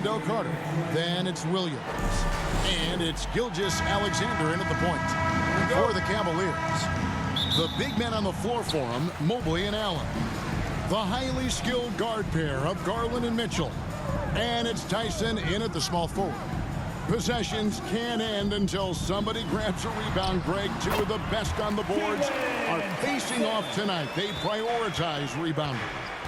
Wendell Carter. Then it's Williams. And it's Gilgeous-Alexander in at the point for the Cavaliers. The big men on the floor for him, Mobley and Allen. The highly skilled guard pair of Garland and Mitchell. And it's Tyson in at the small forward. Possessions can't end until somebody grabs a rebound. Greg, two of the best on the boards are facing off tonight. They prioritize rebounding.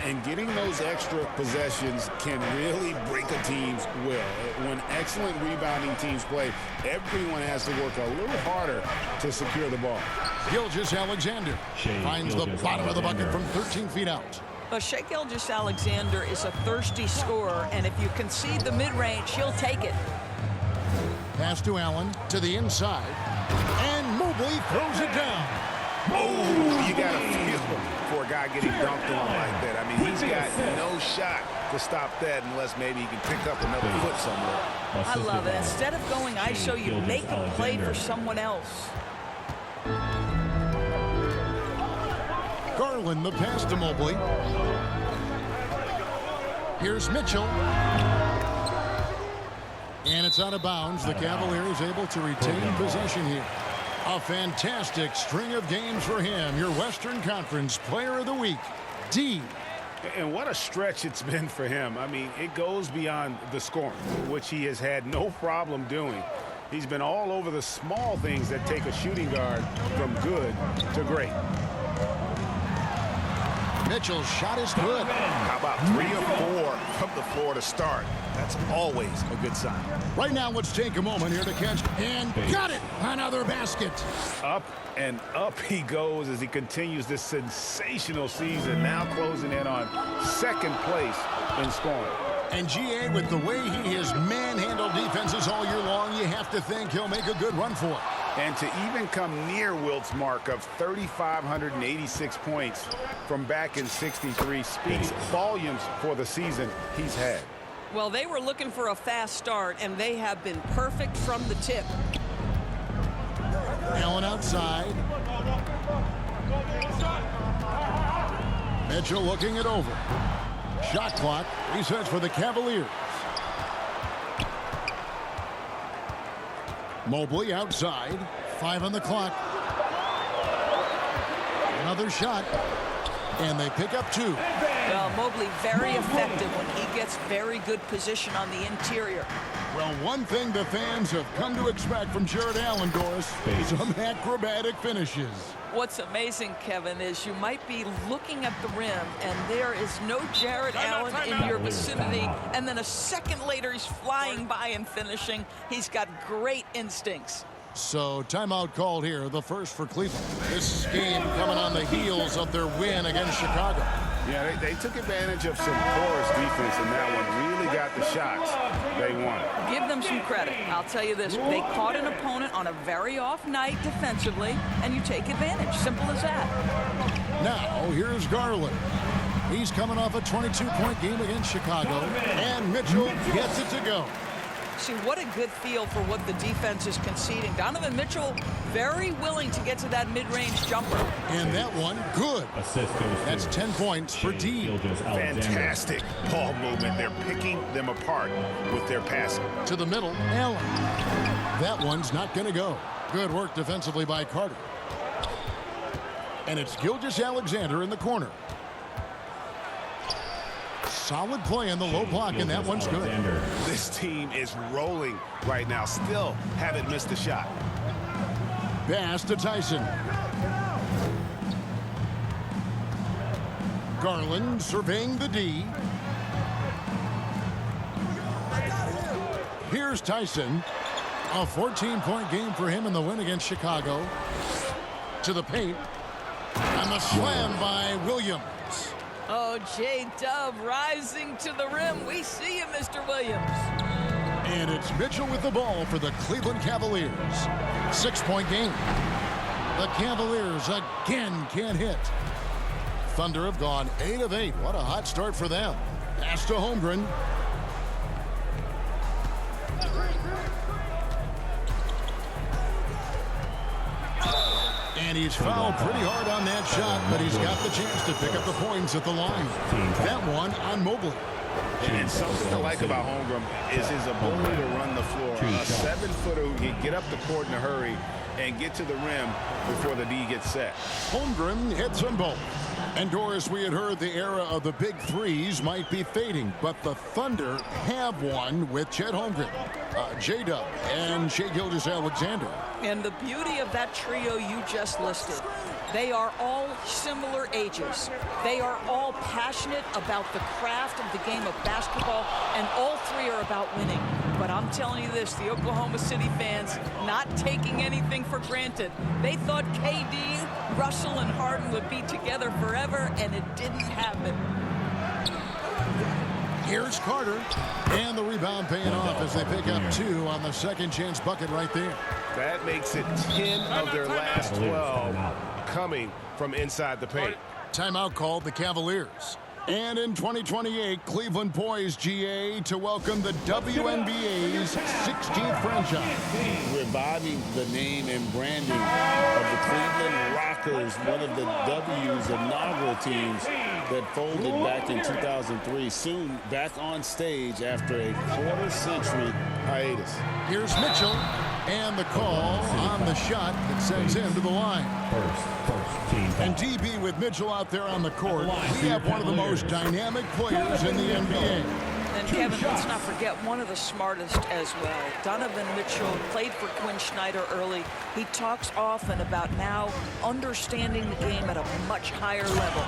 And getting those extra possessions can really break a team's will. When excellent rebounding teams play, everyone has to work a little harder to secure the ball. Gilgeous-Alexander finds the bottom of the bucket from 13 feet out. Well, Shai Gilgeous-Alexander is a thirsty scorer, and if you concede the mid-range, he'll take it. Pass to Allen, to the inside, and Mobley throws it down. Oh, you got to feel for a guy getting dunked on like that. I mean, he's got no shot to stop that unless maybe he can pick up another foot somewhere. I love it. Instead of going ISO, you make a play for someone else. Garland, the pass to Mobley. Here's Mitchell. And it's out of bounds. The Cavaliers able to retain possession here. A fantastic string of games for him. Your Western Conference Player of the Week, D. And what a stretch it's been for him. I mean, it goes beyond the scoring, which he has had no problem doing. He's been all over the small things that take a shooting guard from good to great. Mitchell's shot is good. How about 3 or 4 from the floor to start? That's always a good sign. Right now, let's take a moment here to catch. And got it! Another basket. Up and up he goes as he continues this sensational season, now closing in on second place in scoring. And GA, with the way he has manhandled defenses all year long, you have to think he'll make a good run for it. And to even come near Wilt's mark of 3,586 points from back in '63 speaks volumes for the season he's had. Well, they were looking for a fast start, and they have been perfect from the tip. Allen outside. Mitchell looking it over. Shot clock resets for the Cavaliers. Mobley outside. 5 on the clock. Another shot. And they pick up 2. Well, Mobley very effective when he gets very good position on the interior. Well, one thing the fans have come to expect from Jared Allen, Doris, is some acrobatic finishes. What's amazing, Kevin, is you might be looking at the rim, and there is no Jared Allen in your vicinity, and then a second later he's flying by and finishing. He's got great instincts. So timeout called here, the first for Cleveland. This game coming on the heels of their win against Chicago. Yeah, they took advantage of some porous defense in that one. Really got the shots they wanted. Give them some credit. I'll tell you this. They caught an opponent on a very off night defensively, and you take advantage. Simple as that. Now, here's Garland. He's coming off a 22-point game against Chicago, and Mitchell gets it to go. See, what a good feel for what the defense is conceding. Donovan Mitchell very willing to get to that mid-range jumper. And that one, good. That's 10 points for D. Fantastic ball movement. They're picking them apart with their passing. To the middle, Allen. That one's not going to go. Good work defensively by Carter. And it's Gilgeous-Alexander in the corner. Solid play in the low block, and that one's good. This team is rolling right now. Still haven't missed a shot. Pass to Tyson. Garland surveying the D. Here's Tyson. A 14-point game for him in the win against Chicago. To the paint. And the slam by Williams. Oh, J-Dub rising to the rim. We see you, Mr. Williams. And it's Mitchell with the ball for the Cleveland Cavaliers. 6-point game. The Cavaliers again can't hit. Thunder have gone 8 of 8. What a hot start for them. Pass to Holmgren. And he's fouled pretty hard on that shot, but he's got the chance to pick up the points at the line. That one on Mobley. And something to like about Holmgren is his ability to run the floor. A 7-footer who can get up the court in a hurry and get to the rim before the D gets set. Holmgren hits them both. And Doris, we had heard the era of the big threes might be fading, but the Thunder have one with Chet Holmgren, J-Dub, and Shai Gilgeous-Alexander. And the beauty of that trio you just listed, they are all similar ages. They are all passionate about the craft of the game of basketball, and all three are about winning. But I'm telling you this, the Oklahoma City fans not taking anything for granted. They thought KD, Russell, and Harden would be together forever, and it didn't happen. Here's Carter, and the rebound paying off as they pick up 2 on the second chance bucket right there. That makes it 10 of their last 12 coming from inside the paint. Timeout called the Cavaliers. And in 2028, Cleveland poised, GA, to welcome the WNBA's 16th franchise. Reviving the name and branding of the Cleveland Rockers, one of the W's inaugural teams that folded back in 2003, soon back on stage after a quarter-century hiatus. Here's Mitchell, and the call on the shot that sends him to the line. And DB with Mitchell out there on the court, we have one of the most dynamic players in the NBA. And Kevin, let's not forget one of the smartest as well. Donovan Mitchell played for Quinn Snyder early. He talks often about now understanding the game at a much higher level.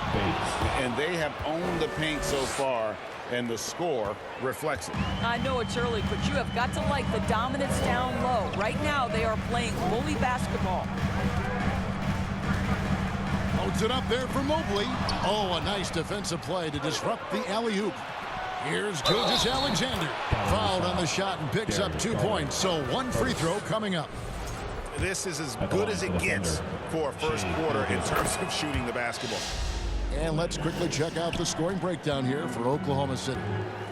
And they have owned the paint so far, and the score reflects it. I know it's early, but you have got to like the dominance down low. Right now, they are playing bully basketball. Loads it up there for Mobley. Oh, a nice defensive play to disrupt the alley-oop. Here's Gilgeous-Alexander. Fouled on the shot and picks up 2 points, so 1 free throw coming up. This is as good as it gets for a first quarter in terms of shooting the basketball. And let's quickly check out the scoring breakdown here for Oklahoma City.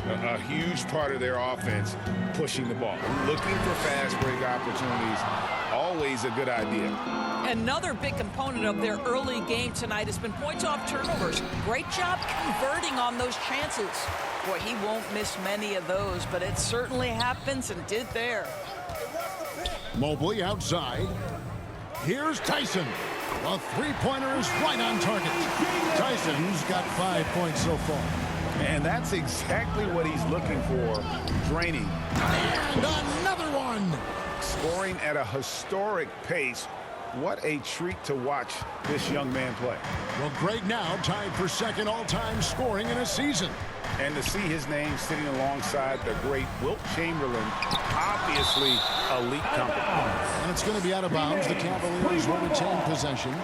A huge part of their offense, pushing the ball. Looking for fast break opportunities, always a good idea. Another big component of their early game tonight has been points off turnovers. Great job converting on those chances. Boy, he won't miss many of those, but it certainly happens and did there. Mobley outside. Here's Tyson. A three-pointer is right on target. Tyson's got 5 points so far. And that's exactly what he's looking for, draining. And another one. Scoring at a historic pace. What a treat to watch this young man play. Well, Greg now tied for second all-time scoring in a season. And to see his name sitting alongside the great Wilt Chamberlain, obviously elite company. And it's going to be out of bounds. The Cavaliers will retain possession.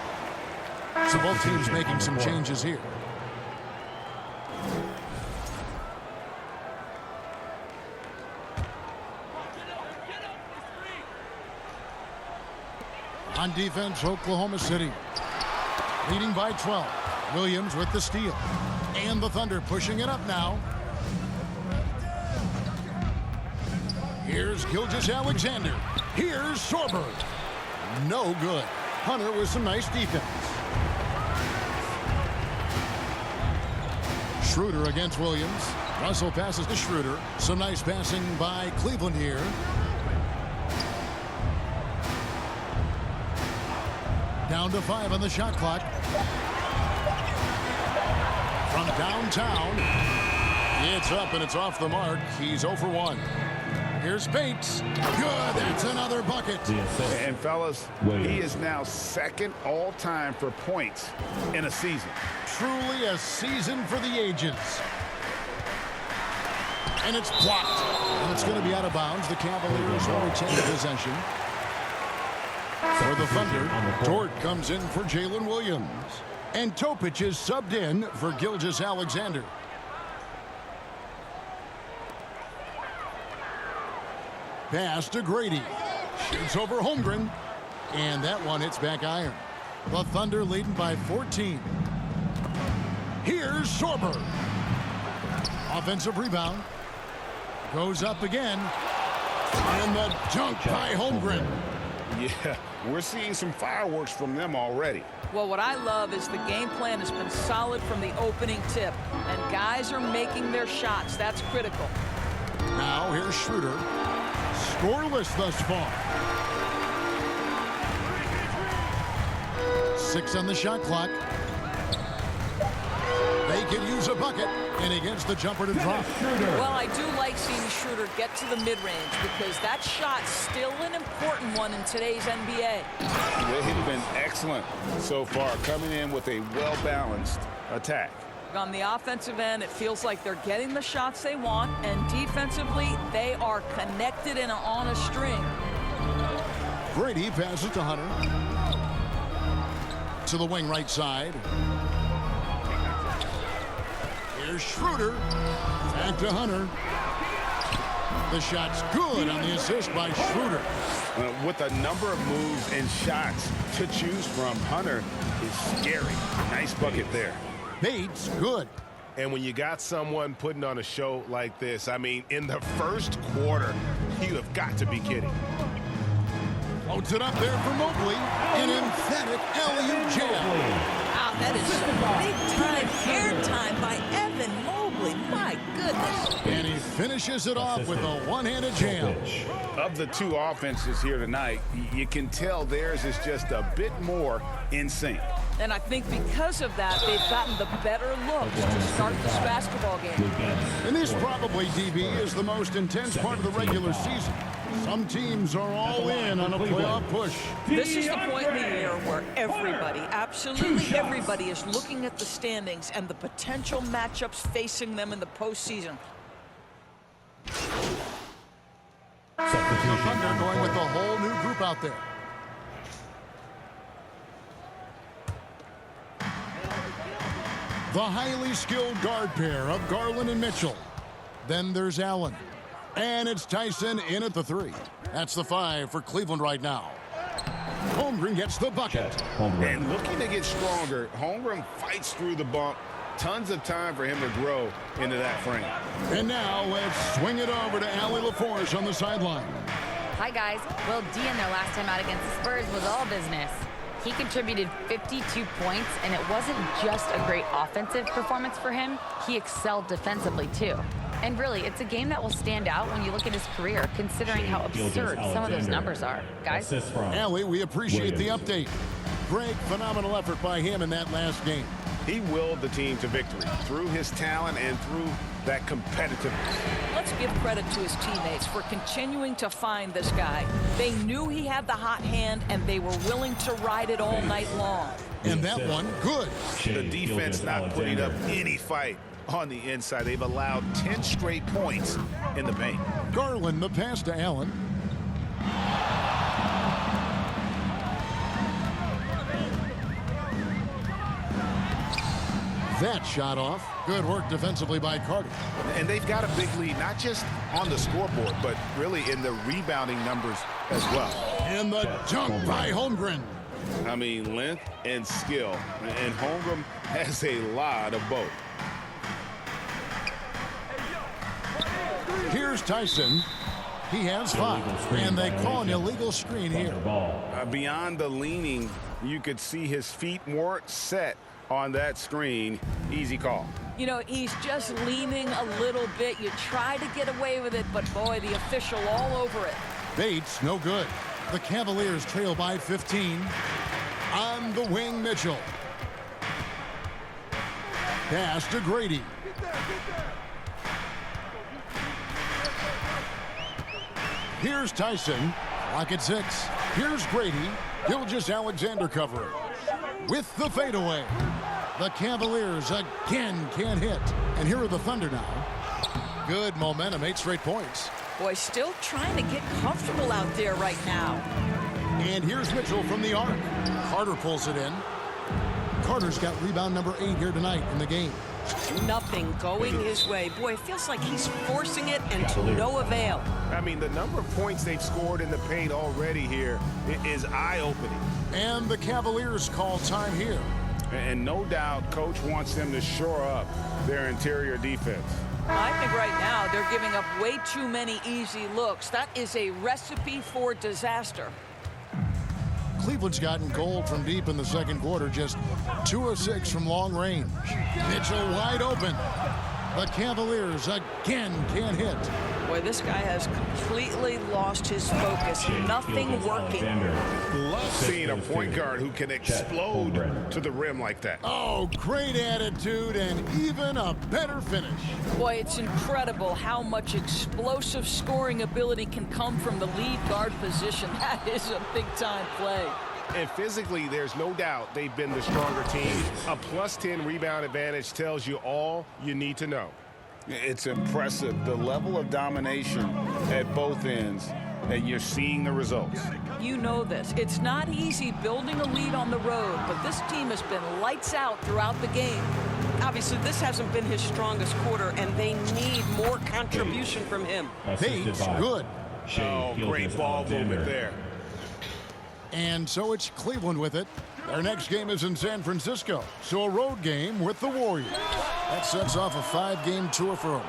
So both teams making some changes here. On defense, Oklahoma City leading by 12. Williams with the steal. And the Thunder pushing it up now. Here's Gilgeous-Alexander. Here's Sorber. No good. Hunter with some nice defense. Schroeder against Williams. Russell passes to Schroeder. Some nice passing by Cleveland here. Down to 5 on the shot clock. From downtown, it's up and it's off the mark. He's 0 for 1. Here's Bates. Good. That's another bucket. And fellas, he is now second all-time for points in a season. Truly a season for the ages. And it's blocked. And it's going to be out of bounds. The Cavaliers will retain possession. For the Thunder, Dort comes in for Jalen Williams. And Topic is subbed in for Gilgeous-Alexander. Pass to Grady. Shoots over Holmgren. And that one hits back iron. The Thunder leading by 14. Here's Sorber. Offensive rebound. Goes up again. And the dunk by Holmgren. Yeah, we're seeing some fireworks from them already. Well, what I love is the game plan has been solid from the opening tip, and guys are making their shots. That's critical. Now here's Schroeder. Scoreless thus far. 6 on the shot clock. They can use a bucket, and he gets the jumper to drop. Well, I do like seeing Schroeder get to the mid-range because that shot's still an important one in today's NBA. They've been excellent so far, coming in with a well-balanced attack. On the offensive end, it feels like they're getting the shots they want, and defensively, they are connected and on a string. Brady passes to Hunter. To the wing right side. Here's Schroeder. Back to Hunter. The shot's good on the assist by Schroeder. With a number of moves and shots to choose from, Hunter is scary. Nice bucket there. Bates, good. And when you got someone putting on a show like this, I mean, in the first quarter, you have got to be kidding. Floats it up there for Mobley. An emphatic alley-oop jam. Wow, that is big-time airtime by Evan Mobley. My goodness. And he finishes it off with a one-handed jam. Of the two offenses here tonight, you can tell theirs is just a bit more in sync. And I think because of that, they've gotten the better looks to start this basketball game. And this probably, DB, is the most intense part of the regular season. Some teams are all in on a playoff push. This is the point in the year where everybody, absolutely everybody, is looking at the standings and the potential matchups facing them in the postseason. The Thunder going with a whole new group out there. The highly skilled guard pair of Garland and Mitchell. Then there's Allen. And it's Tyson in at the 3. That's the 5 for Cleveland right now. Holmgren gets the bucket. And looking to get stronger, Holmgren fights through the bump. Tons of time for him to grow into that frame. And now let's swing it over to Allie LaForce on the sideline. Hi, guys. Will D in their last time out against the Spurs was all business. He contributed 52 points, and it wasn't just a great offensive performance for him. He excelled defensively, too. And really, it's a game that will stand out when you look at his career, considering how absurd some of those numbers are. Guys? Allie, we appreciate the update. Greg, phenomenal effort by him in that last game. He willed the team to victory through his talent and through that competitiveness. Let's give credit to his teammates for continuing to find this guy. They knew he had the hot hand, and they were willing to ride it all night long. And that one, good. The defense not putting up any fight on the inside. They've allowed 10 straight points in the paint. Garland, the pass to Allen. That shot off. Good work defensively by Carter. And they've got a big lead, not just on the scoreboard, but really in the rebounding numbers as well. And the dunk by Holmgren. I mean, length and skill. And Holmgren has a lot of both. Here's Tyson. He has 5. And they call an illegal screen here. Beyond the leaning, you could see his feet weren't set on that screen. Easy call. You know, he's just leaning a little bit. You try to get away with it, but boy, the official all over it. Bates, no good. The Cavaliers trail by 15. On the wing, Mitchell. Pass to Grady. Here's Tyson. Clock at 6. Here's Grady. Gilgeous-Alexander covering. With the fadeaway. The Cavaliers again can't hit. And here are the Thunder now. Good momentum, 8 straight points. Boy, still trying to get comfortable out there right now. And here's Mitchell from the arc. Carter pulls it in. Carter's got rebound number 8 here tonight in the game. Nothing going his way. Boy, it feels like he's forcing it and to no avail. I mean, the number of points they've scored in the paint already here is eye-opening. And the Cavaliers call time here. And no doubt, Coach wants them to shore up their interior defense. I think right now they're giving up way too many easy looks. That is a recipe for disaster. Cleveland's gotten cold from deep in the second quarter, just 2 of 6 from long range. Mitchell wide open. The Cavaliers again can't hit. Boy, this guy has completely lost his focus. Nothing working. Love seeing a point guard who can explode to the rim like that. Oh, great attitude and even a better finish. Boy, it's incredible how much explosive scoring ability can come from the lead guard position. That is a big-time play. And physically, there's no doubt they've been the stronger team. A +10 rebound advantage tells you all you need to know. It's impressive, the level of domination at both ends, and you're seeing the results. You know this. It's not easy building a lead on the road, but this team has been lights out throughout the game. Obviously, this hasn't been his strongest quarter, and they need more contribution from him. Bates, good. Oh, great ball movement there. And so it's Cleveland with it. Their next game is in San Francisco, so a road game with the Warriors. That sets off a 5-game tour for them.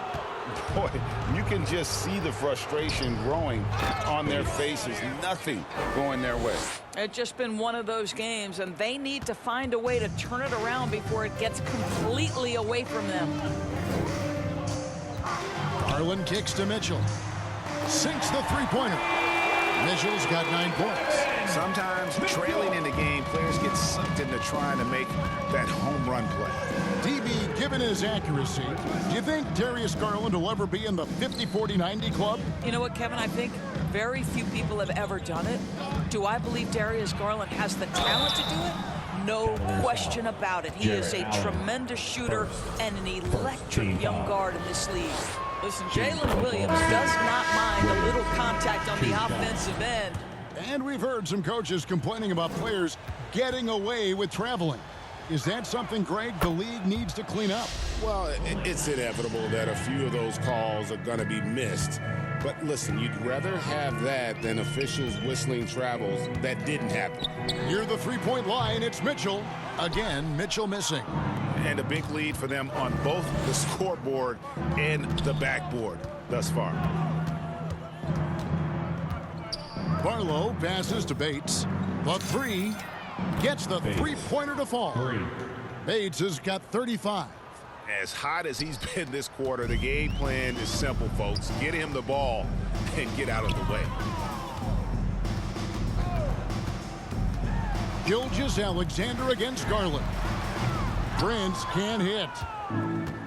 Boy, you can just see the frustration growing on their faces. Nothing going their way. It's just been one of those games, and they need to find a way to turn it around before it gets completely away from them. Garland kicks to Mitchell. Sinks the three-pointer. Mitchell's got 9 points. Sometimes trailing in the game, players get sucked into trying to make that home run play. DB, given his accuracy, do you think Darius Garland will ever be in the 50-40-90 club? You know what, Kevin? I think very few people have ever done it. Do I believe Darius Garland has the talent to do it? No question about it. He is a tremendous shooter and an electric young guard in this league. Listen, Jalen Williams does not mind a little contact on the offensive end. And we've heard some coaches complaining about players getting away with traveling. Is that something, Greg, the league needs to clean up? Well, it's inevitable that a few of those calls are going to be missed. But listen, you'd rather have that than officials whistling travels that didn't happen. Near the three-point line, it's Mitchell. Again, Mitchell missing. And a big lead for them on both the scoreboard and the backboard thus far. Barlow passes to Bates. The three gets the three-pointer to fall. Bates has got 35. As hot as he's been this quarter, the game plan is simple, folks. Get him the ball and get out of the way. Gilgeous-Alexander against Garland. Prince can't hit.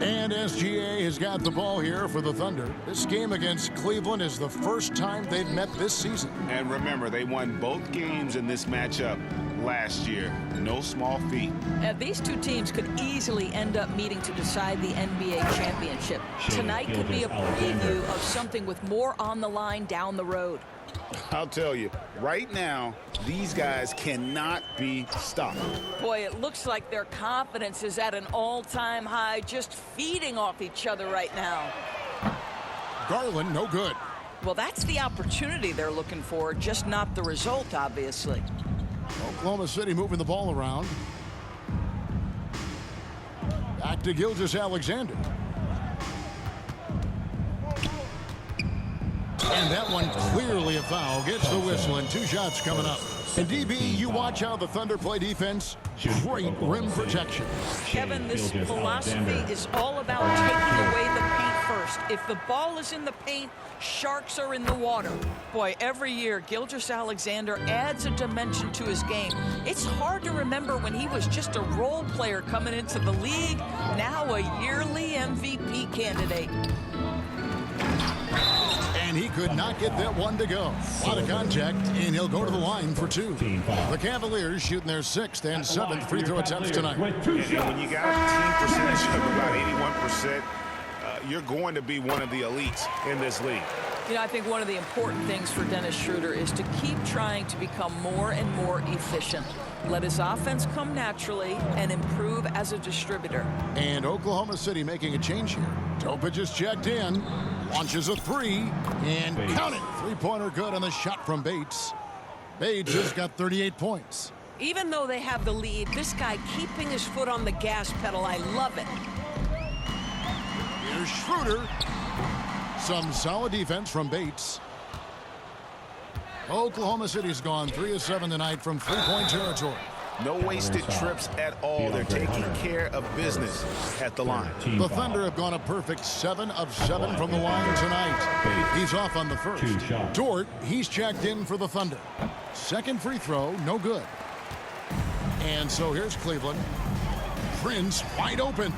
And SGA has got the ball here for the Thunder. This game against Cleveland is the first time they've met this season. And remember, they won both games in this matchup last year. No small feat. These two teams could easily end up meeting to decide the NBA championship. Tonight could be a preview of something with more on the line down the road. I'll tell you, right now, these guys cannot be stopped. Boy, it looks like their confidence is at an all-time high, just feeding off each other right now. Garland, no good. Well, that's the opportunity they're looking for, just not the result, obviously. Oklahoma City moving the ball around. Back to Gilgeous-Alexander. And that one clearly a foul. Gets the whistle and 2 shots coming up. And DB, you watch how the Thunder play defense. Great rim protection. Kevin, this philosophy is all about taking away the paint first. If the ball is in the paint, sharks are in the water. Boy, every year, Gilgeous-Alexander adds a dimension to his game. It's hard to remember when he was just a role player coming into the league, now a yearly MVP candidate. And he could not get that one to go. A lot of contact, and he'll go to the line for 2. The Cavaliers shooting their 6th and 7th free throw attempts tonight. And when you got a team percentage of about 81%, you're going to be one of the elites in this league. You know, I think one of the important things for Dennis Schroeder is to keep trying to become more and more efficient. Let his offense come naturally and improve as a distributor. And Oklahoma City making a change here. Topic is checked in. Launches a 3. And count it. Three-pointer good on the shot from Bates. Bates has got 38 points. Even though they have the lead, this guy keeping his foot on the gas pedal, I love it. Here's Schroeder. Some solid defense from Bates. Oklahoma City's gone 3 of 7 tonight from three-point territory. No wasted trips at all. They're taking care of business at the line. The Thunder have gone a perfect 7 of 7 from the line tonight. He's off on the first. Dort, he's checked in for the Thunder. Second free throw, no good. And so here's Cleveland. Prince wide open.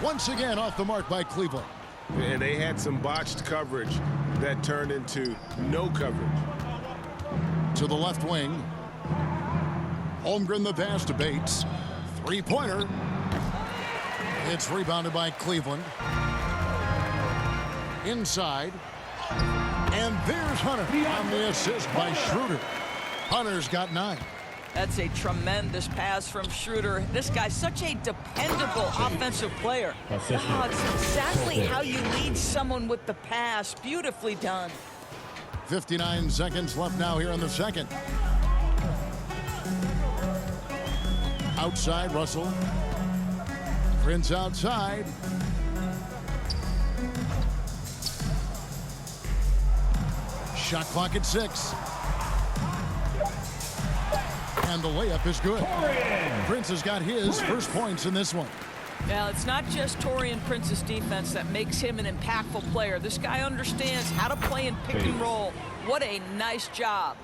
Once again off the mark by Cleveland. And they had some botched coverage that turned into no coverage. To the left wing. Holmgren the pass to Bates. Three-pointer. It's rebounded by Cleveland. Inside. And there's Hunter on the assist by Schroeder. Hunter's got 9. That's a tremendous pass from Schroeder. This guy's such a dependable offensive player. Oh, it's exactly how you lead someone with the pass. Beautifully done. 59 seconds left now here in the second. Outside, Russell. Prince outside. Shot clock at 6. And the layup is good. Prince has got his first points in this one. Now, it's not just Taurean Prince's defense that makes him an impactful player. This guy understands how to play in pick and roll. What a nice job.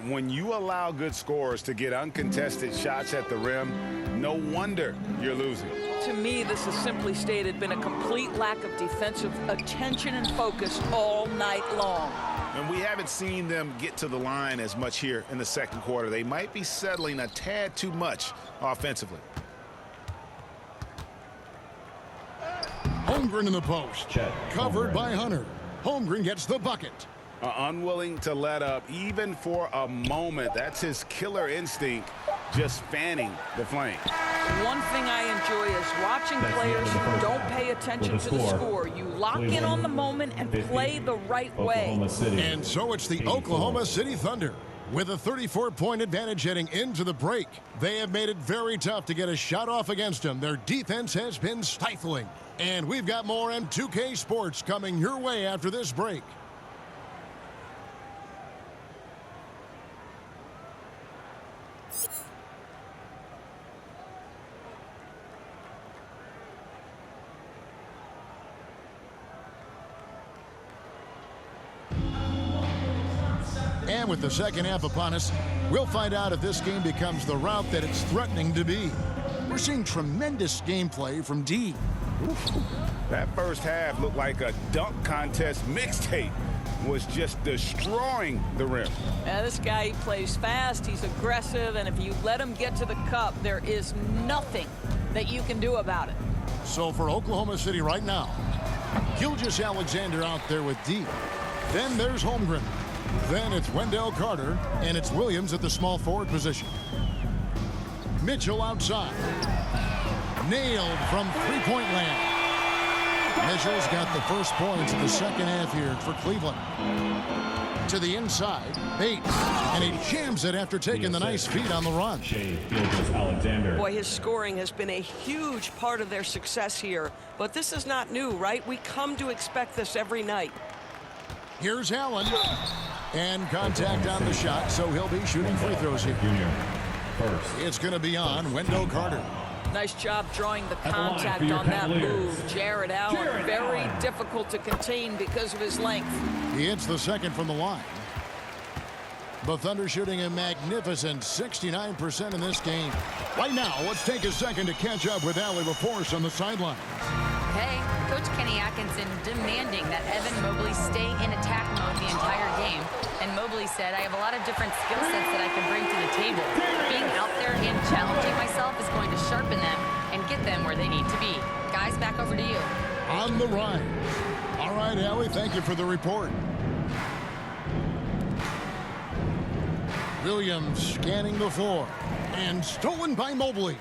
When you allow good scorers to get uncontested shots at the rim, no wonder you're losing. To me, this has simply stated been a complete lack of defensive attention and focus all night long. And we haven't seen them get to the line as much here in the second quarter. They might be settling a tad too much offensively. Holmgren in the post. Covered by Hunter. Holmgren gets the bucket. Unwilling to let up even for a moment. That's his killer instinct, just fanning the flame. One thing I enjoy is watching players who don't pay attention to the score. You lock in on the moment and play the right way. And so it's the Oklahoma City Thunder with a 34-point advantage heading into the break. They have made it very tough to get a shot off against them. Their defense has been stifling. And we've got more M2K Sports coming your way after this break. And with the second half upon us, we'll find out if this game becomes the route that it's threatening to be. We're seeing tremendous gameplay from D. That first half looked like a dunk contest mixtape. Was just destroying the rim. Now, this guy, he plays fast, he's aggressive, and if you let him get to the cup, there is nothing that you can do about it. So for Oklahoma City right now, Gilgeous Alexander out there with D. Then there's Holmgren. Then it's Wendell Carter, and it's Williams at the small forward position. Mitchell outside. Nailed from three-point land. Mitchell's got the first points in the second half here for Cleveland. To the inside, Bates, and he jams it after taking the nice feed on the run. Boy, his scoring has been a huge part of their success here. But this is not new, right? We come to expect this every night. Here's Allen. And contact on the shot, so he'll be shooting free throws here. It's going to be on Wendell Carter. Nice job drawing the contact on that move. Jared Allen, very difficult to contain because of his length. He hits the second from the line. The Thunder shooting a magnificent 69% in this game. Right now, let's take a second to catch up with Allie LaForce on the sideline. Hey, Coach Kenny Atkinson demanding that Evan Mobley stay in attack mode the entire game. And Mobley said, I have a lot of different skill sets that I can bring to the table. Being out there and challenging myself is going to sharpen them and get them where they need to be. Guys, back over to you. On the rise. All right, Allie, thank you for the report. Williams scanning the floor. And stolen by Mobley.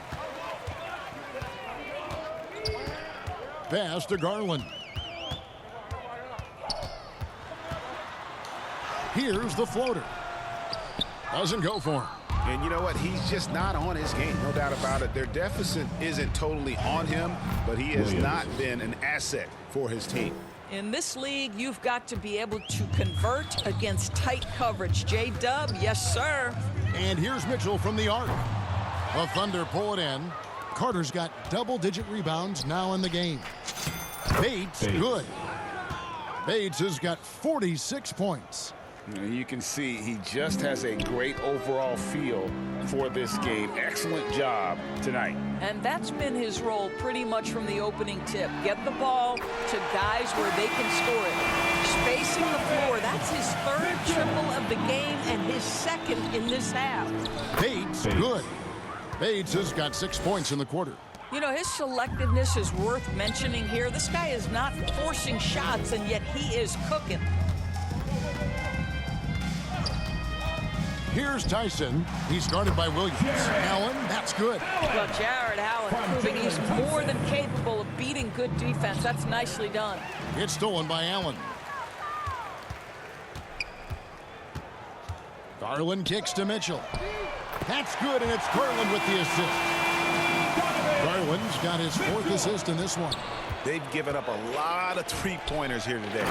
Pass to Garland. Here's the floater. Doesn't go for him. And you know what? He's just not on his game. No doubt about it. Their deficit isn't totally on him, but he has not been an asset for his team. In this league, you've got to be able to convert against tight coverage. J-Dub, yes, sir. And here's Mitchell from the arc. The Thunder pull it in. Carter's got double-digit rebounds now in the game. Bates, good. Bates has got 46 points. You can see he just has a great overall feel for this game. Excellent job tonight. And that's been his role pretty much from the opening tip. Get the ball to guys where they can score it. Spacing the floor, that's his third triple of the game and his second in this half. Bates, good. Bates has got 6 points in the quarter. You know, his selectiveness is worth mentioning here. This guy is not forcing shots, and yet he is cooking. Here's Tyson. He's guarded by Williams. Allen, that's good. Well, Jared Allen proving he's more than capable of beating good defense. That's nicely done. It's stolen by Allen. Garland kicks to Mitchell. That's good, and it's Garland with the assist. Garland's got his 4th assist in this one. They've given up a lot of three-pointers here today.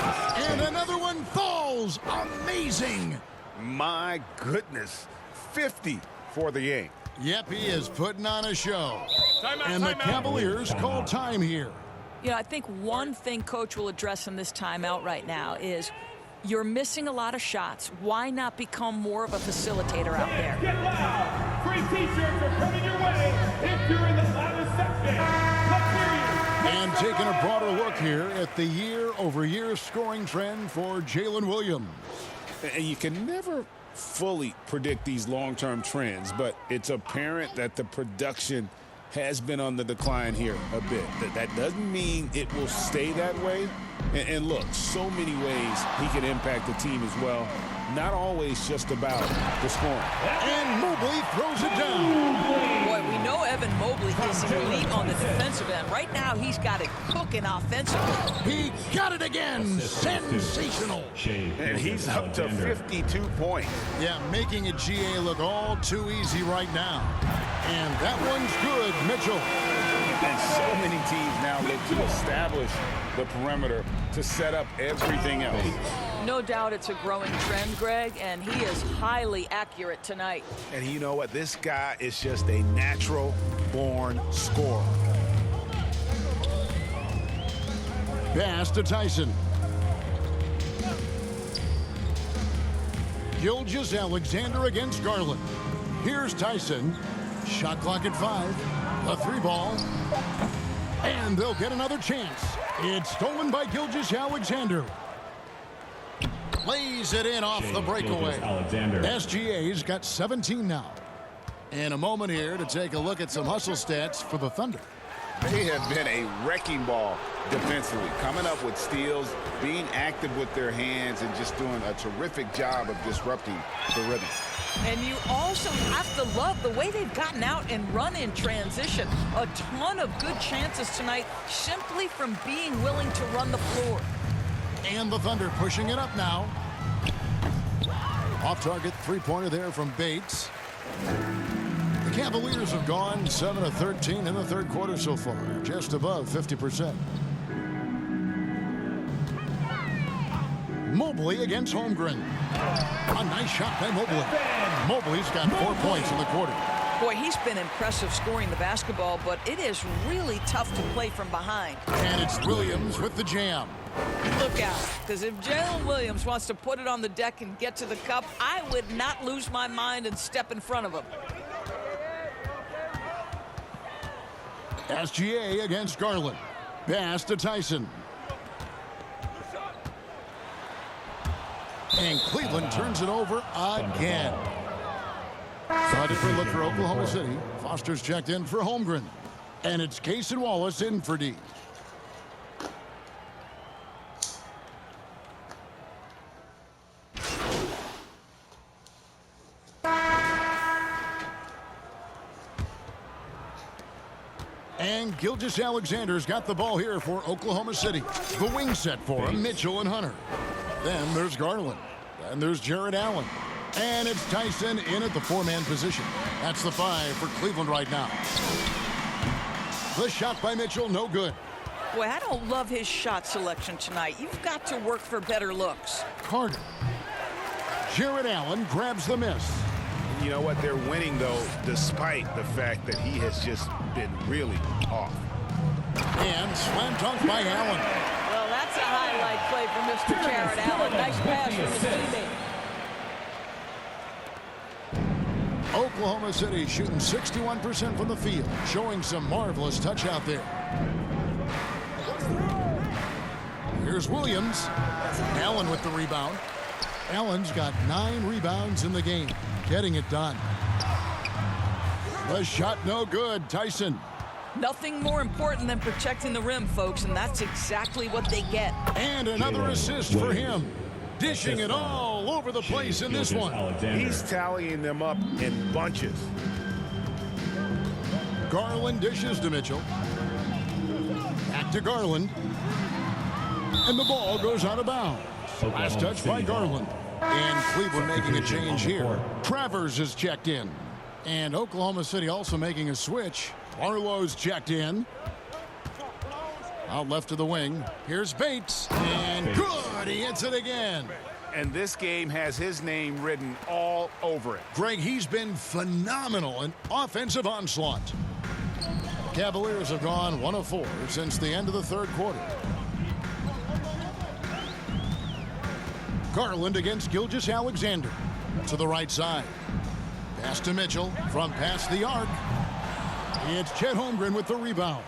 And another one falls. Amazing. My goodness, 50 for the game. Yep, he is putting on a show. And the Cavaliers call time here. You know, I think one thing Coach will address in this timeout right now is you're missing a lot of shots. Why not become more of a facilitator out there? Get loud. Free t-shirts are coming your way if you're in the loudest section. And taking a broader look here at the year-over-year scoring trend for Jalen Williams. And you can never fully predict these long-term trends, but it's apparent that the production has been on the decline here a bit. That doesn't mean it will stay that way. And look, so many ways he can impact the team as well. Not always just about the scoring. And Mobley throws it down. Boy, we know Evan Mobley is elite on the defensive end. Right now, he's got it cooking offensively. He got it again. Sensational. And he's up to 52 points. Yeah, making a GA look all too easy right now. And that one's good, Mitchell. And so many teams now look to establish the perimeter to set up everything else. No doubt it's a growing trend, Greg, and he is highly accurate tonight. And you know what? This guy is just a natural-born scorer. Pass to Tyson. Gilgeous-Alexander against Garland. Here's Tyson. Shot clock at 5. A 3-ball. And they'll get another chance. It's stolen by Gilgeous-Alexander. Lays it in off the breakaway. SGA's got 17 now. And a moment here to take a look at some hustle stats for the Thunder. They have been a wrecking ball defensively, coming up with steals, being active with their hands, and just doing a terrific job of disrupting the rhythm. And you also have to love the way they've gotten out and run in transition. A ton of good chances tonight simply from being willing to run the floor. And the Thunder pushing it up now. Off-target three-pointer there from Bates. The Cavaliers have gone 7 of 13 in the third quarter so far, just above 50%. Mobley against Holmgren. A nice shot by Mobley. Mobley's got 4 points in the quarter. Boy, he's been impressive scoring the basketball, but it is really tough to play from behind. And it's Williams with the jam. Look out, because if Jalen Williams wants to put it on the deck and get to the cup, I would not lose my mind and step in front of him. SGA against Garland. Pass to Tyson. And Cleveland turns it over again. So a different look for Oklahoma City. Foster's checked in for Holmgren. And it's Case and Wallace in for D. And Gilgeous-Alexander's got the ball here for Oklahoma City. The wing set for him, Mitchell and Hunter. Then there's Garland. Then there's Jared Allen. And it's Tyson in at the four-man position. That's the 5 for Cleveland right now. The shot by Mitchell, no good. Boy, I don't love his shot selection tonight. You've got to work for better looks. Carter. Jared Allen grabs the miss. You know what? They're winning, though, despite the fact that he has just been really off. And slam dunk by Allen. Well, that's a highlight play for Mr. Jared Allen. Nice pass from his teammate. Oklahoma City shooting 61% from the field, showing some marvelous touch out there. Here's Williams. Allen with the rebound. Allen's got 9 rebounds in the game, getting it done. The shot no good. Tyson. Nothing more important than protecting the rim, folks, and that's exactly what they get. And another assist for him. Dishing it all over the place in this one. He's tallying them up in bunches. Garland dishes to Mitchell. Back to Garland. And the ball goes out of bounds. Last touch by Garland. And Cleveland making a change here. Travers is checked in. And Oklahoma City also making a switch. Barlow's checked in. Out left to the wing. Here's Bates. And good. He hits it again. And this game has his name written all over it. Greg, he's been phenomenal in offensive onslaught. Cavaliers have gone 1 of 4 since the end of the third quarter. Garland against Gilgeous-Alexander. To the right side. Pass to Mitchell from past the arc. It's Chet Holmgren with the rebound.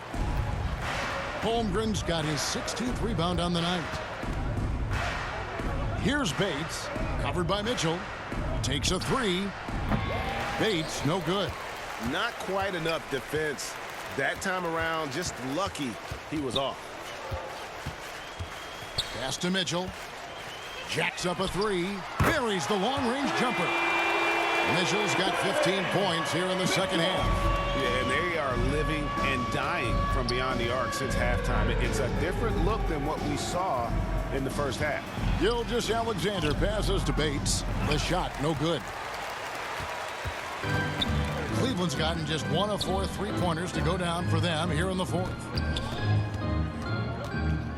Holmgren's got his 16th rebound on the night. Here's Bates, covered by Mitchell. Takes a 3. Bates, no good. Not quite enough defense that time around. Just lucky he was off. Pass to Mitchell. Jacks up a 3. Buries the long-range jumper. Mitchell's got 15 points here in the second half. Yeah, and they are living and dying from beyond the arc since halftime. It's a different look than what we saw in the first half. Gilgeous-Alexander passes to Bates. The shot, no good. Cleveland's gotten just 1 of 4 3-pointers to go down for them here in the fourth.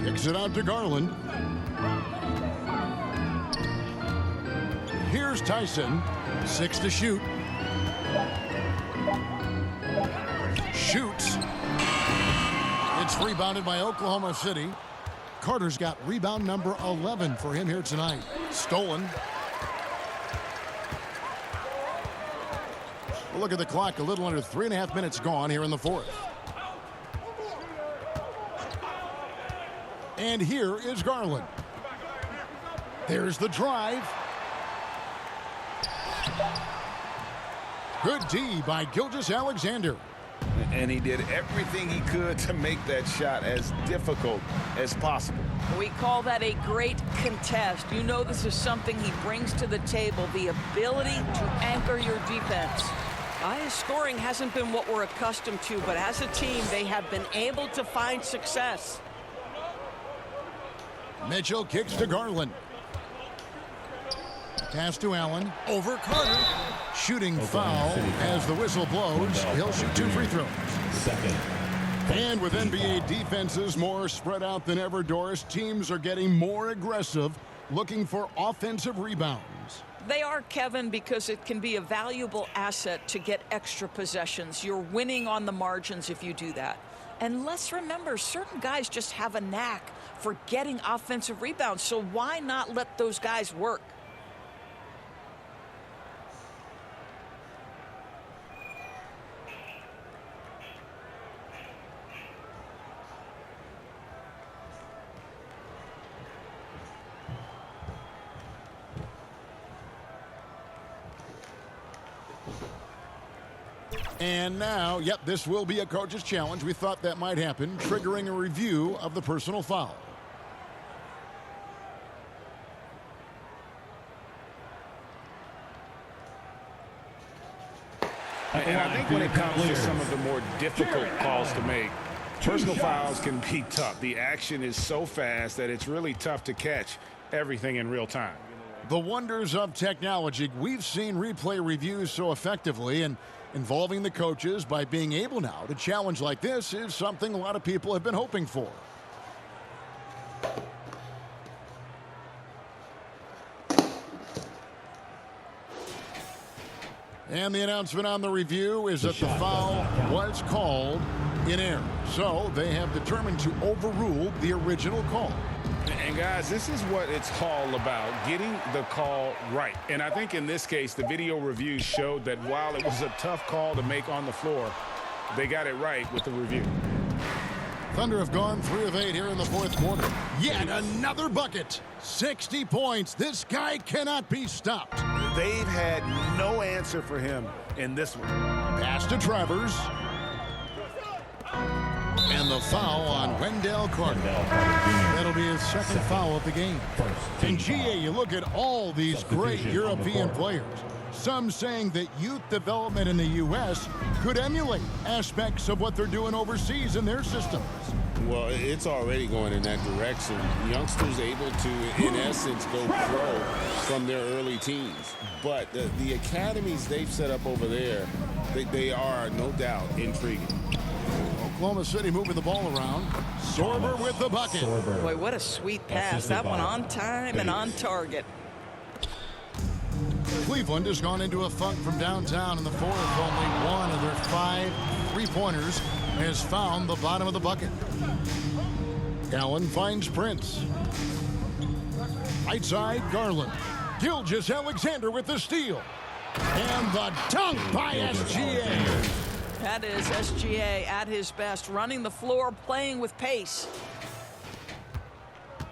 Kicks it out to Garland. Here's Tyson. 6 to shoot. Shoots. It's rebounded by Oklahoma City. Carter's got rebound number 11 for him here tonight. Stolen. We'll look at the clock. A little under 3.5 minutes gone here in the fourth. And here is Garland. There's the drive. Good D by Gilgeous-Alexander. And he did everything he could to make that shot as difficult as possible. We call that a great contest. You know this is something he brings to the table, the ability to anchor your defense. His scoring hasn't been what we're accustomed to, but as a team, they have been able to find success. Mitchell kicks to Garland. Pass to Allen. Over Carter. Shooting foul as the whistle blows. He'll shoot 2 free throws. And with NBA defenses more spread out than ever, Doris, teams are getting more aggressive, looking for offensive rebounds. They are, Kevin, because it can be a valuable asset to get extra possessions. You're winning on the margins if you do that. And let's remember, certain guys just have a knack for getting offensive rebounds, so why not let those guys work? And now, yep, this will be a coach's challenge. We thought that might happen, triggering a review of the personal foul. And I think when it comes to some of the more difficult calls to make, personal fouls can be tough. The action is so fast that it's really tough to catch everything in real time. The wonders of technology. We've seen replay reviews so effectively, and involving the coaches by being able now to challenge like this is something a lot of people have been hoping for. And the announcement on the review is that the foul was called in error. So they have determined to overrule the original call. And guys, this is what it's all about, getting the call right. And I think in this case, the video review showed that while it was a tough call to make on the floor, they got it right with the review. Thunder have gone 3 of 8 here in the fourth quarter. Yet another bucket. 60 points. This guy cannot be stopped. They've had no answer for him in this one. Pass to Travers. And the foul on Wendell Carter. That'll be his second foul of the game. In GA, you look at all these great European players. Some saying that youth development in the U.S. could emulate aspects of what they're doing overseas in their systems. Well, it's already going in that direction. Youngsters able to, in essence, go pro from their early teens. But the academies they've set up over there, they are, no doubt, intriguing. Oklahoma City moving the ball around. Sorber with the bucket. Boy, what a sweet pass. That one on time and on target. Cleveland has gone into a funk from downtown in the fourth. Only one of their 5 3-pointers has found the bottom of the bucket. Allen finds Prince. Right side, Garland. Gilgeous Alexander with the steal. And the dunk by SGA. That is SGA at his best, running the floor, playing with pace.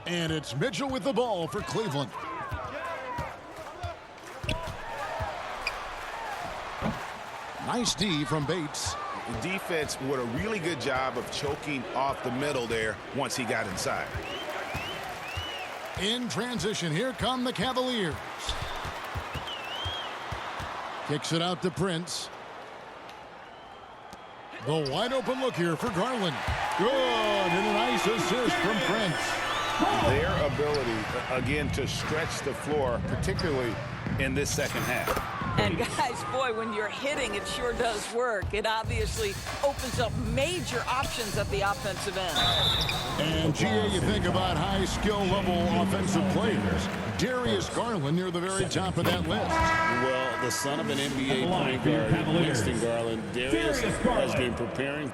And it's Mitchell with the ball for Cleveland. Nice D from Bates. The defense did a really good job of choking off the middle there once he got inside. In transition, here come the Cavaliers. Kicks it out to Prince. The wide open look here for Garland. Good, and a nice assist from Prince. Their ability, again, to stretch the floor, particularly in this second half. And guys, boy, when you're hitting, it sure does work. It obviously opens up major options at the offensive end. And GA, you think about high skill level offensive players. Darius Garland near the very top of that list. Well, the son of an NBA point guard, Winston Garland, Darius has been preparing.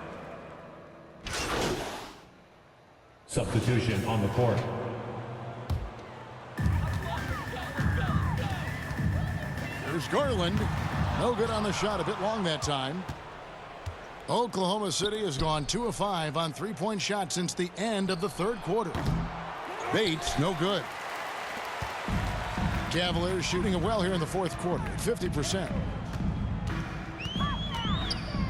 Substitution on the court. There's Garland. No good on the shot. A bit long that time. Oklahoma City has gone 2 of 5 on 3-point shots since the end of the third quarter. Bates, no good. Cavaliers shooting it well here in the fourth quarter at 50%.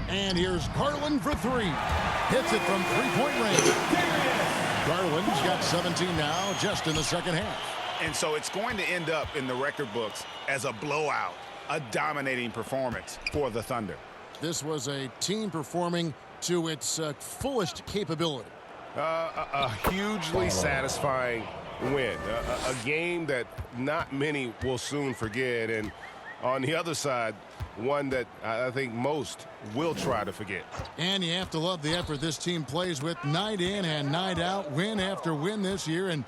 And here's Garland for 3. Hits it from 3-point range. Garland's got 17 now just in the second half. And so it's going to end up in the record books as a blowout, a dominating performance for the Thunder. This was a team performing to its fullest capability. A hugely satisfying win. A game that not many will soon forget. And on the other side, one that I think most will try to forget. And you have to love the effort this team plays with night in and night out, win after win this year. And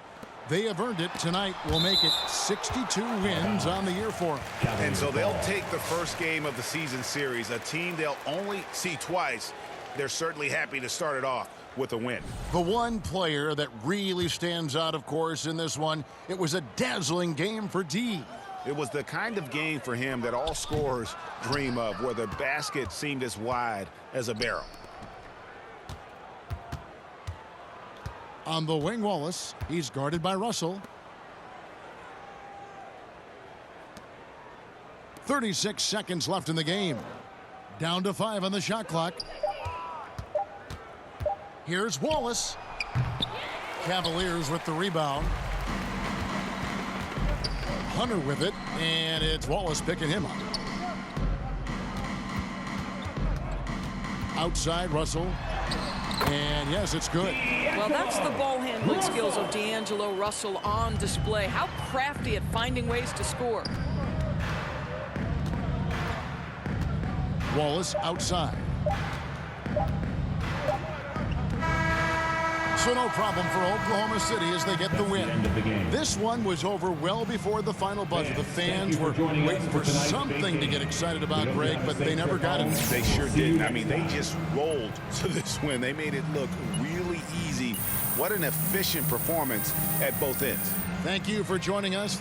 they have earned it. Tonight will make it 62 wins on the year for them. And so they'll take the first game of the season series, a team they'll only see twice. They're certainly happy to start it off with a win. The one player that really stands out, of course, in this one, it was a dazzling game for D. It was the kind of game for him that all scorers dream of, where the basket seemed as wide as a barrel. On the wing, Wallace. He's guarded by Russell. 36 seconds left in the game. Down to 5 on the shot clock. Here's Wallace. Cavaliers with the rebound. Hunter with it, and it's Wallace picking him up. Outside, Russell. And yes, it's good. Well, that's the ball handling skills of D'Angelo Russell on display. How crafty at finding ways to score. Wallace outside. So no problem for Oklahoma City as they get the win. This one was over well before the final buzzer. The fans were waiting for something to get excited about, Greg, but they never got it. They sure didn't. I mean, they just rolled to this win. They made it look really easy. What an efficient performance at both ends. Thank you for joining us.